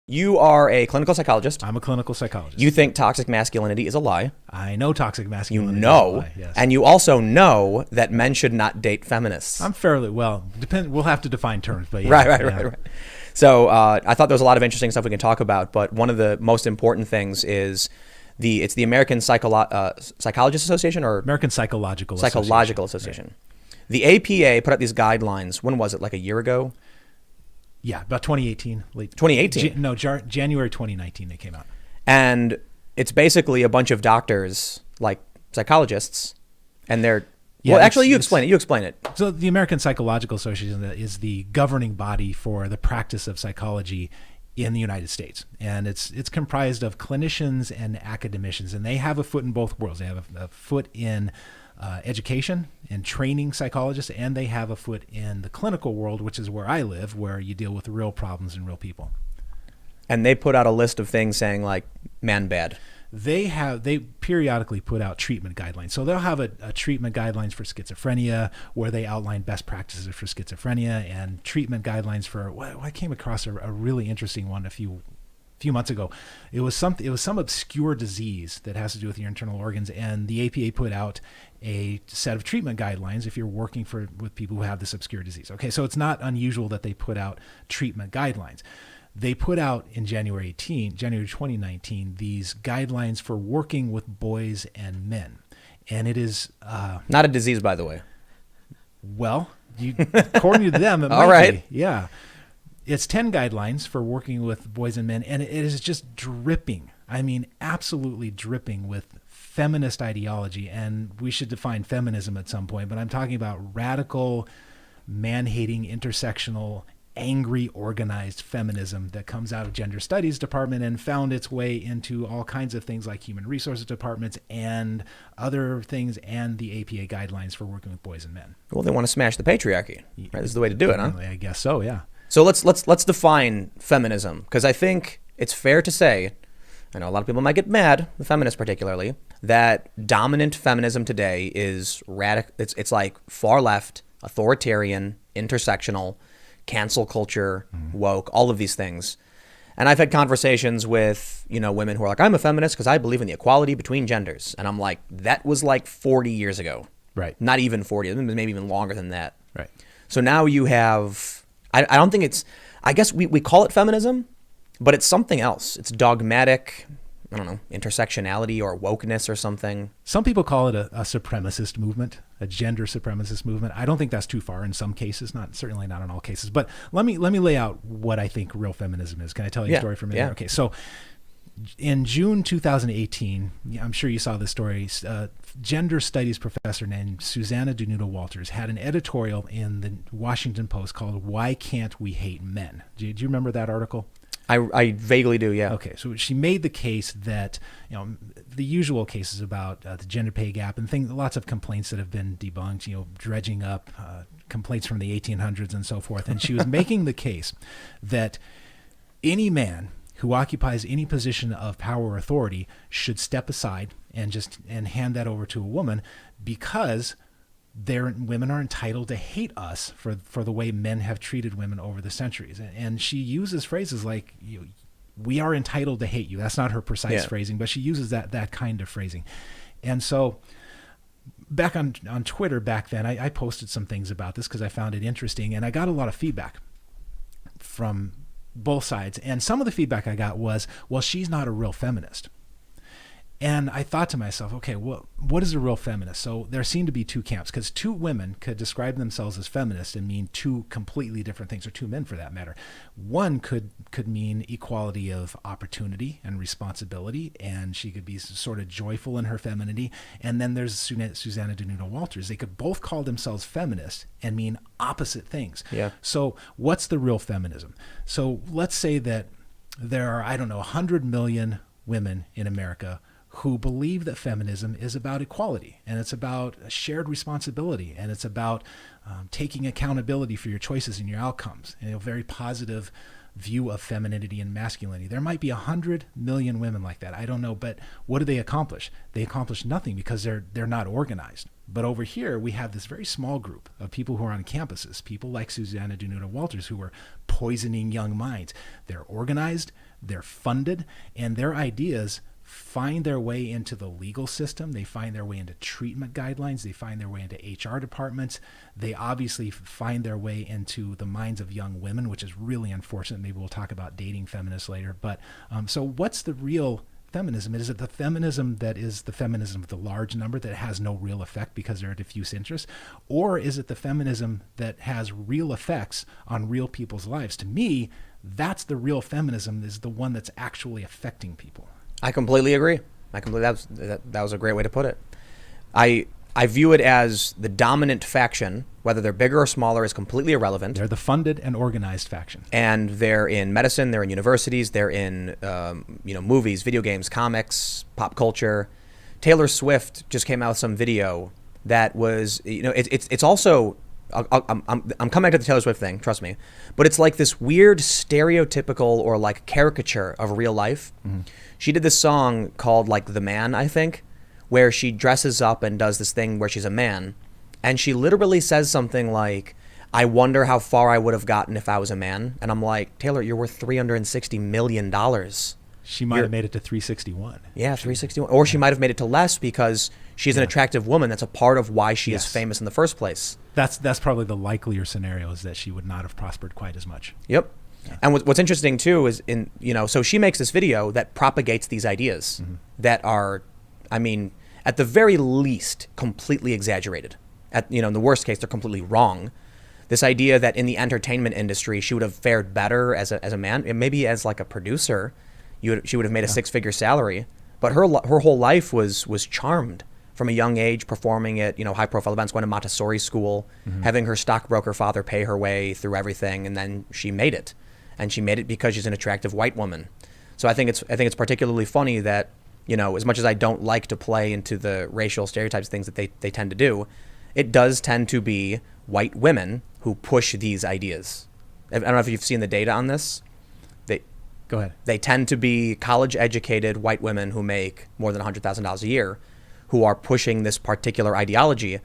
You are a clinical psychologist. I'm a clinical psychologist. You think toxic masculinity is a lie. I know toxic masculinity You know, is a lie, yes. And you also know that men should not date feminists. I'm fairly, we'll have to define terms, but yeah. Right. So I thought there was a lot of interesting stuff we can talk about, but one of the most important things is it's the American Psychologist Association, or American Psychological Association. Right. The APA put out these guidelines. When was it? Like a year ago? Yeah, about 2018. Late 2018? January 2019 they came out. And it's basically a bunch of doctors, like psychologists, and they're... Yeah, well, actually, you explain it. So the American Psychological Association is the governing body for the practice of psychology in the United States. And it's comprised of clinicians and academicians, and they have a foot in both worlds. They have a foot in education and training psychologists, and they have a foot in the clinical world, which is where I live, where you deal with real problems and real people. And they put out a list of things saying like man bad. They periodically put out treatment guidelines. So they'll have a treatment guidelines for schizophrenia, where they outline best practices for schizophrenia, and treatment guidelines for, well, I came across a really interesting one a few months ago. It was some obscure disease that has to do with your internal organs, and the APA put out a set of treatment guidelines if you're working with people who have this obscure disease. Okay, so it's not unusual that they put out treatment guidelines. They put out in January 2019, these guidelines for working with boys and men. And it is... not a disease, by the way. Well, according to them, it might All right. be. Yeah. It's 10 guidelines for working with boys and men, and it is just dripping. I mean, absolutely dripping with feminist ideology. And we should define feminism at some point, but I'm talking about radical, man-hating, intersectional, angry, organized feminism that comes out of gender studies department and found its way into all kinds of things like human resources departments and other things, and the APA guidelines for working with boys and men. Well, they want to smash the patriarchy. Right? This is the way to do it, huh? I guess so, yeah. So let's define feminism, because I think it's fair to say, I know a lot of people might get mad, the feminists particularly, that dominant feminism today is radical. It's like far left, authoritarian, intersectional, cancel culture, woke, all of these things. And I've had conversations with, women who are like, I'm a feminist because I believe in the equality between genders. And I'm like, that was like 40 years ago. Right. Not even 40, maybe even longer than that. Right. So now you have, I don't think it's, I guess we call it feminism, but it's something else. It's dogmatic, I don't know, intersectionality or wokeness or something. Some people call it a supremacist movement, a gender supremacist movement. I don't think that's too far in some cases, certainly not in all cases. But let me lay out what I think real feminism is. Can I tell you a story for a minute? Yeah. Okay, so in June 2018, I'm sure you saw this story, gender studies professor named Susanna Denuto-Walters had an editorial in the Washington Post called "Why Can't We Hate Men?" Do you remember that article? I vaguely do, yeah. Okay, so she made the case that, the usual cases about the gender pay gap and things, lots of complaints that have been debunked, dredging up complaints from the 1800s and so forth. And she was making the case that any man who occupies any position of power or authority should step aside and hand that over to a woman, because women are entitled to hate us for the way men have treated women over the centuries. And she uses phrases like, we are entitled to hate you. That's not her precise phrasing, but she uses that kind of phrasing. And so back on Twitter back then, I posted some things about this because I found it interesting, and I got a lot of feedback from both sides. And some of the feedback I got was, well, she's not a real feminist. And I thought to myself, okay, well, what is a real feminist? So there seem to be two camps, because two women could describe themselves as feminists and mean two completely different things, or two men for that matter. One could mean equality of opportunity and responsibility, and she could be sort of joyful in her femininity. And then there's Susanna Denuto-Walters. They could both call themselves feminists and mean opposite things. Yeah. So what's the real feminism? So let's say that there are, 100 million women in America who believe that feminism is about equality, and it's about shared responsibility, and it's about taking accountability for your choices and your outcomes, and a very positive view of femininity and masculinity. There might be 100 million women like that. I don't know, but what do they accomplish? They accomplish nothing because they're not organized. But over here, we have this very small group of people who are on campuses, people like Susanna Denuto-Walters, who are poisoning young minds. They're organized, they're funded, and their ideas find their way into the legal system. They find their way into treatment guidelines. They find their way into HR departments. They obviously find their way into the minds of young women, which is really unfortunate. Maybe we'll talk about dating feminists later. But so what's the real feminism? Is it the feminism that is the feminism of the large number that has no real effect because there are diffuse interests? Or is it the feminism that has real effects on real people's lives? To me, that's the real feminism, is the one that's actually affecting people. I completely agree. That was a great way to put it. I view it as the dominant faction, whether they're bigger or smaller, is completely irrelevant. They're the funded and organized faction. And they're in medicine, they're in universities, they're in movies, video games, comics, pop culture. Taylor Swift just came out with some video that was, it's also, I'm coming back to the Taylor Swift thing, trust me, but it's like this weird stereotypical or like caricature of real life. Mm-hmm. She did this song called like The Man, I think, where she dresses up and does this thing where she's a man. And she literally says something like, I wonder how far I would have gotten if I was a man. And I'm like, Taylor, you're worth $360 million. She might have made it to 361. Yeah, 361. Or she might have made it to less because she's an attractive woman. That's a part of why she is famous in the first place. That's probably the likelier scenario, is that she would not have prospered quite as much. Yep. Yeah. And what's interesting too is so she makes this video that propagates these ideas that are, at the very least, completely exaggerated. In the worst case, they're completely wrong. This idea that in the entertainment industry, she would have fared better as a man, and maybe as like a producer, she would have made a six-figure salary. But her whole life was charmed from a young age, performing at high-profile events, going to Montessori school, having her stockbroker father pay her way through everything, and then she made it. And she made it because she's an attractive white woman. So I think it's particularly funny that, as much as I don't like to play into the racial stereotypes, things that they tend to do, it does tend to be white women who push these ideas. I don't know if you've seen the data on this. Go ahead. They tend to be college-educated white women who make more than $100,000 a year who are pushing this particular ideology.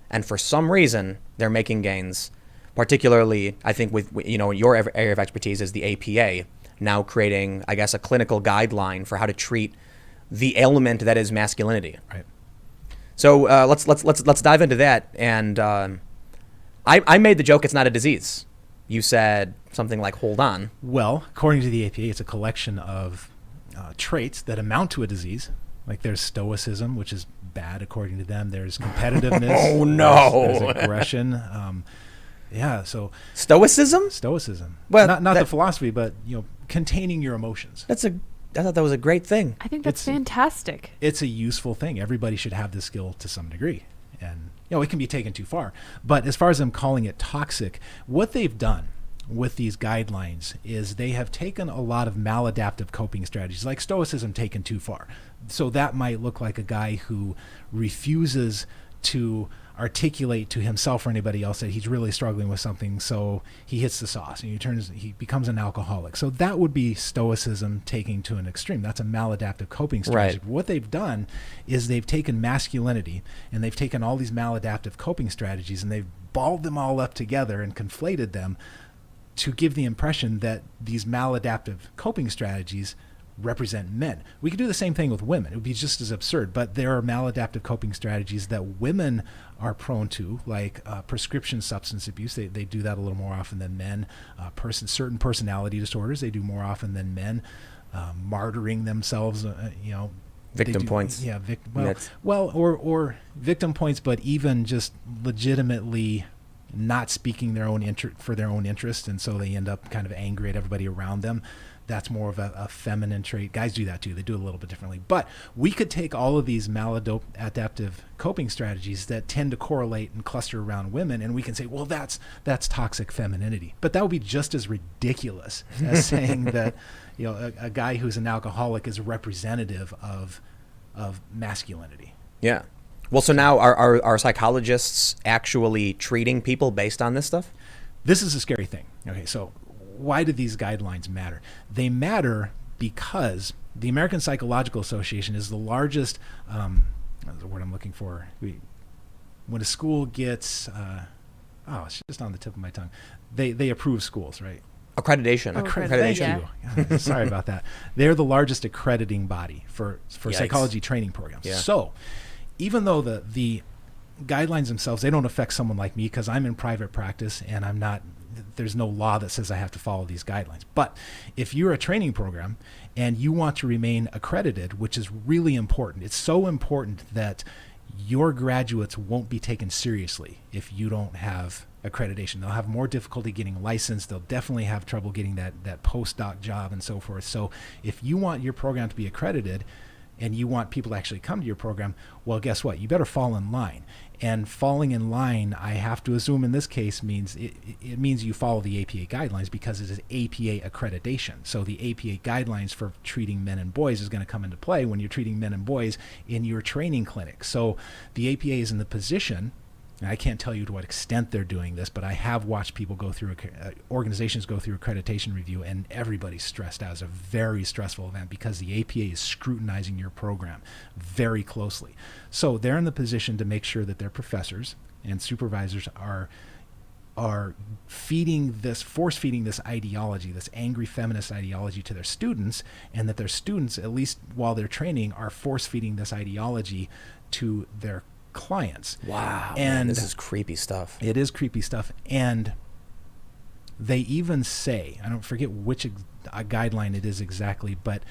And for some reason, they're making gains. Particularly, I think with your area of expertise is the APA, now creating, I guess, a clinical guideline for how to treat the ailment that is masculinity. Right. So let's dive into that. And I made the joke, it's not a disease. You said something like, hold on. Well, according to the APA, it's a collection of traits that amount to a disease. Like there's stoicism, which is bad according to them. There's competitiveness. Oh no. There's aggression. So Stoicism. Well, not the philosophy, but containing your emotions. I thought that was a great thing. I think that's fantastic. It's a useful thing. Everybody should have this skill to some degree, and it can be taken too far. But as far as them calling it toxic, what they've done with these guidelines is they have taken a lot of maladaptive coping strategies, like stoicism taken too far. So that might look like a guy who refuses to articulate to himself or anybody else that he's really struggling with something, so he hits the sauce and he becomes an alcoholic. So that would be stoicism taking to an extreme. That's a maladaptive coping strategy. Right. What they've done is they've taken masculinity and they've taken all these maladaptive coping strategies and they've balled them all up together and conflated them to give the impression that these maladaptive coping strategies represent men. We could do the same thing with women. It would be just as absurd, but there are maladaptive coping strategies that women are prone to, like prescription substance abuse. They do that a little more often than men. Certain personality disorders, they do more often than men. Martyring themselves, Victim points. Yeah, or victim points, but even just legitimately not speaking for their own interest, and so they end up kind of angry at everybody around them. That's more of a feminine trait. Guys do that too. They do it a little bit differently. But we could take all of these maladaptive coping strategies that tend to correlate and cluster around women, and we can say, well, that's toxic femininity. But that would be just as ridiculous as saying that a guy who's an alcoholic is representative of masculinity. Yeah. Well, so now are psychologists actually treating people based on this stuff? This is a scary thing. Okay, so why do these guidelines matter? They matter because the American Psychological Association is the largest, that's the word I'm looking for. When a school gets, it's just on the tip of my tongue. They approve schools, right? Accreditation. Thank you. Sorry about that. They're the largest accrediting body for psychology training programs. Yeah. So even though the guidelines themselves, they don't affect someone like me because I'm in private practice and there's no law that says I have to follow these guidelines. But if you're a training program and you want to remain accredited, which is really important, it's so important that your graduates won't be taken seriously if you don't have accreditation. They'll have more difficulty getting licensed. They'll definitely have trouble getting that postdoc job and so forth. So if you want your program to be accredited and you want people to actually come to your program, well, guess what? You better fall in line. And falling in line, I have to assume in this case means it means you follow the APA guidelines because it is APA accreditation. So the APA guidelines for treating men and boys is going to come into play when you're treating men and boys in your training clinic. So the APA is in the position, and I can't tell you to what extent they're doing this, but I have watched people go through, organizations go through accreditation review, and everybody's stressed out. It's a very stressful event because the APA is scrutinizing your program very closely. So they're in the position to make sure that their professors and supervisors are force feeding this ideology, this angry feminist ideology to their students, and that their students, at least while they're training, are force feeding this ideology to their clients. Wow. And man, this is creepy stuff. It is creepy stuff. And they even say, I don't forget which guideline it is exactly, but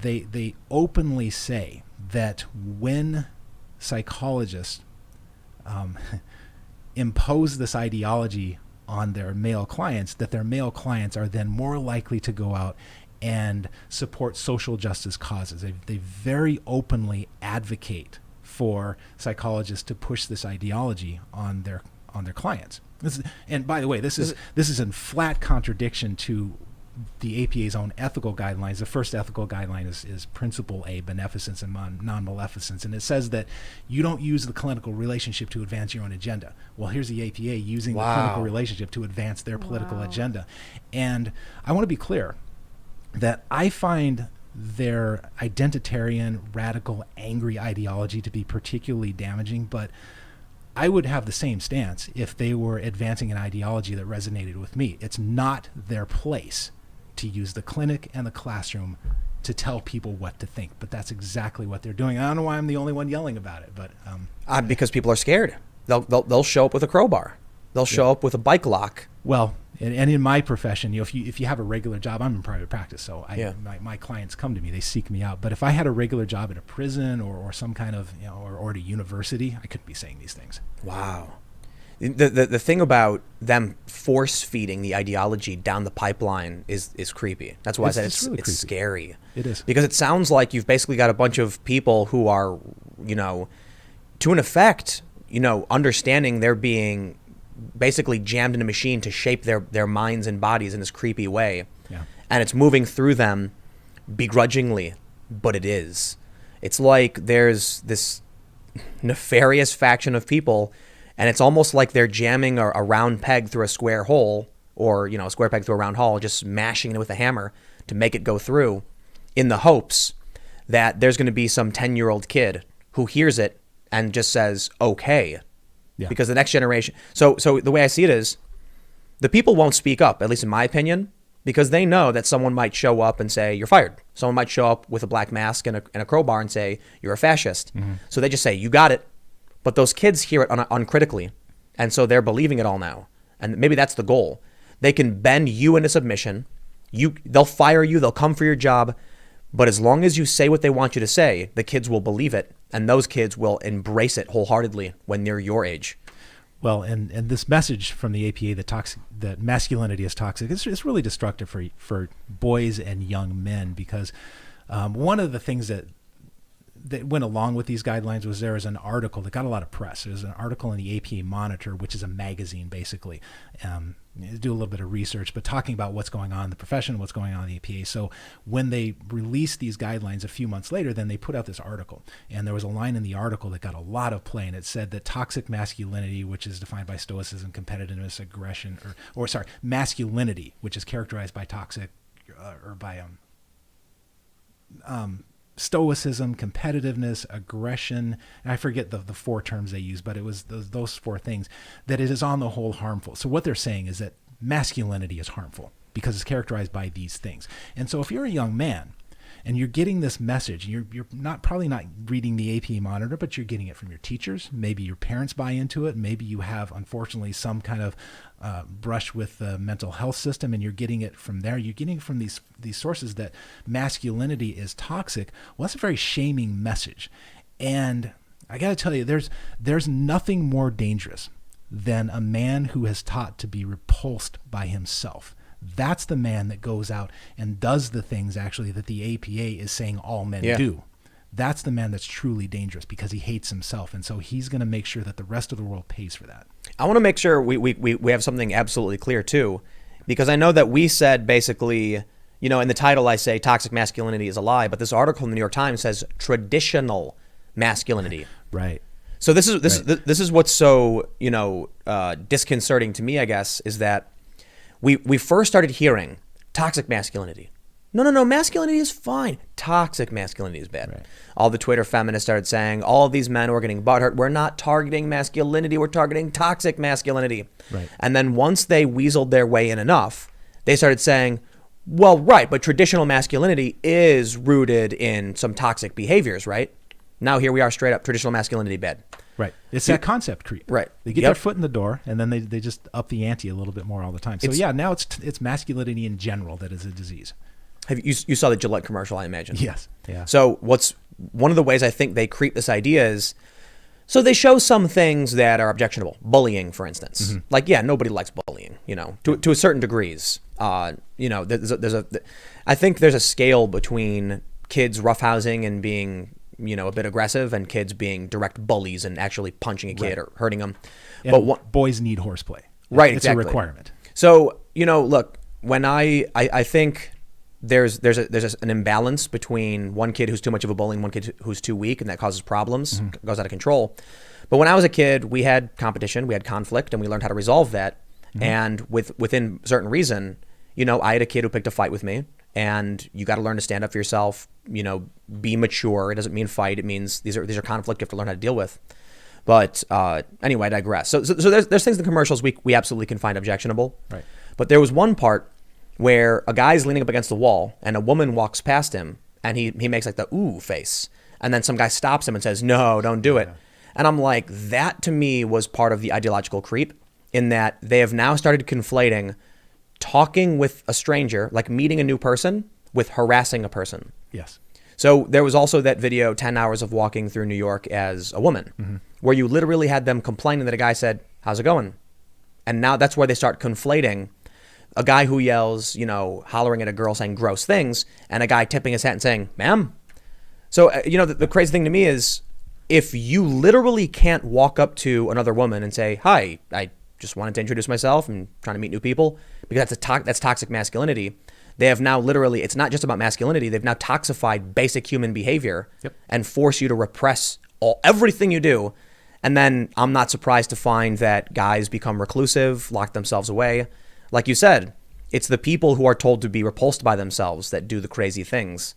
they openly say that when psychologists impose this ideology on their male clients, that their male clients are then more likely to go out and support social justice causes. They very openly advocate for psychologists to push this ideology on their clients. And by the way, this is in flat contradiction to the APA's own ethical guidelines. The first ethical guideline is Principle A, beneficence and non-maleficence, and it says that you don't use the clinical relationship to advance your own agenda. Well, here's the APA using the clinical relationship to advance their political agenda. And I want to be clear that I find their identitarian, radical, angry ideology to be particularly damaging, but I would have the same stance if they were advancing an ideology that resonated with me. It's not their place to use the clinic and the classroom to tell people what to think, but that's exactly what they're doing. I don't know why I'm the only one yelling about it, but because people are scared. They'll show up with a crowbar. They'll show up with a bike lock. Well, and in my profession, if you have a regular job, I'm in private practice, so my clients come to me, they seek me out. But if I had a regular job at a prison or some kind of, or at a university, I couldn't be saying these things. Wow. The thing about them force feeding the ideology down the pipeline is creepy. That's why I said it's really scary. It is. Because it sounds like you've basically got a bunch of people who are, to an effect, understanding they're being basically jammed in a machine to shape their minds and bodies in this creepy way. Yeah. And it's moving through them begrudgingly, but it is. It's like there's this nefarious faction of people, and it's almost like they're jamming a round peg through a square hole, or a square peg through a round hole, just smashing it with a hammer to make it go through, in the hopes that there's going to be some 10-year-old kid who hears it and just says, okay. Yeah. Because the next generation, so the way I see it is, the people won't speak up, at least in my opinion, because they know that someone might show up and say, you're fired. Someone might show up with a black mask and a crowbar and say, you're a fascist. Mm-hmm. So they just say, you got it. But those kids hear it uncritically, and so they're believing it all now. And maybe that's the goal. They can bend you into submission. They'll fire you. They'll come for your job. But as long as you say what they want you to say, the kids will believe it, and those kids will embrace it wholeheartedly when they're your age. Well, and this message from the APA that masculinity is toxic, it's really destructive for boys and young men, because one of the things that went along with these guidelines was there was an article that got a lot of press. There's an article in the APA Monitor, which is a magazine, basically. Do a little bit of research, but talking about what's going on in the profession, what's going on in the APA. So when they released these guidelines a few months later, then they put out this article. And there was a line in the article that got a lot of play, and it said that toxic masculinity, which is defined by stoicism, competitiveness, aggression, masculinity, which is characterized by toxic or by stoicism, competitiveness, aggression, and I forget the four terms they use, but it was those four things, that it is on the whole harmful. So what they're saying is that masculinity is harmful because it's characterized by these things. And so if you're a young man and you're getting this message, you're probably not reading the APA monitor, but you're getting it from your teachers. Maybe your parents buy into it. Maybe you have, unfortunately, some kind of brush with the mental health system, and you're getting it from there. You're getting it from these sources that masculinity is toxic. Well, that's a very shaming message. And I got to tell you, there's nothing more dangerous than a man who has taught to be repulsed by himself. That's the man that goes out and does the things actually that the APA is saying all men do. That's the man that's truly dangerous because he hates himself. And so he's going to make sure that the rest of the world pays for that. I want to make sure we have something absolutely clear too, because I know that we said basically, you know, in the title I say toxic masculinity is a lie, but this article in the New York Times says traditional masculinity. Right. So this is what's so, you know, disconcerting to me, I guess, is that we first started hearing toxic masculinity. No, masculinity is fine. Toxic masculinity is bad. Right. All the Twitter feminists started saying, all of these men who are getting butthurt, we're not targeting masculinity, we're targeting toxic masculinity. Right. And then once they weaseled their way in enough, they started saying, well, right, but traditional masculinity is rooted in some toxic behaviors, right? Now here we are, straight up, traditional masculinity bad. Right. It's that concept creep. Right. They get their foot in the door, and then they just up the ante a little bit more all the time. So now it's masculinity in general that is a disease. You saw the Gillette commercial, I imagine. Yes. Yeah. So one of the ways I think they creep this idea is, so they show some things that are objectionable. Bullying, for instance. Mm-hmm. Like, nobody likes bullying, you know, to a certain degrees. You know, I think there's a scale between kids roughhousing and being, you know, a bit aggressive, and kids being direct bullies and actually punching a kid or hurting them. And but boys need horseplay. Right, it's exactly. a requirement. So, you know, look, when I think there's an imbalance between one kid who's too much of a bully and one kid who's too weak, and that causes problems, goes out of control. But when I was a kid, we had competition, we had conflict, and we learned how to resolve that. And within certain reason, you know, I had a kid who picked a fight with me. And you got to learn to stand up for yourself, you know, be mature. It doesn't mean fight. It means these are conflict you have to learn how to deal with. But anyway, I digress. So there's things in the commercials we absolutely can find objectionable. Right. But there was one part where a guy's leaning up against the wall and a woman walks past him and he makes like the ooh face. And then some guy stops him and says, no, don't do it. Yeah. And I'm like, that to me was part of the ideological creep, in that they have now started conflating talking with a stranger, like meeting a new person, with harassing a person. Yes. So there was also that video, 10 hours of walking through New York as a woman, where you literally had them complaining that a guy said, how's it going? And now that's where they start conflating a guy who yells, you know, hollering at a girl saying gross things, and a guy tipping his hat and saying, ma'am. So, you know, the crazy thing to me is, if you literally can't walk up to another woman and say, hi, I just wanted to introduce myself and trying to meet new people, because that's toxic masculinity. They have now literally, it's not just about masculinity, they've now toxified basic human behavior and force you to repress everything you do. And then I'm not surprised to find that guys become reclusive, lock themselves away. Like you said, it's the people who are told to be repulsed by themselves that do the crazy things.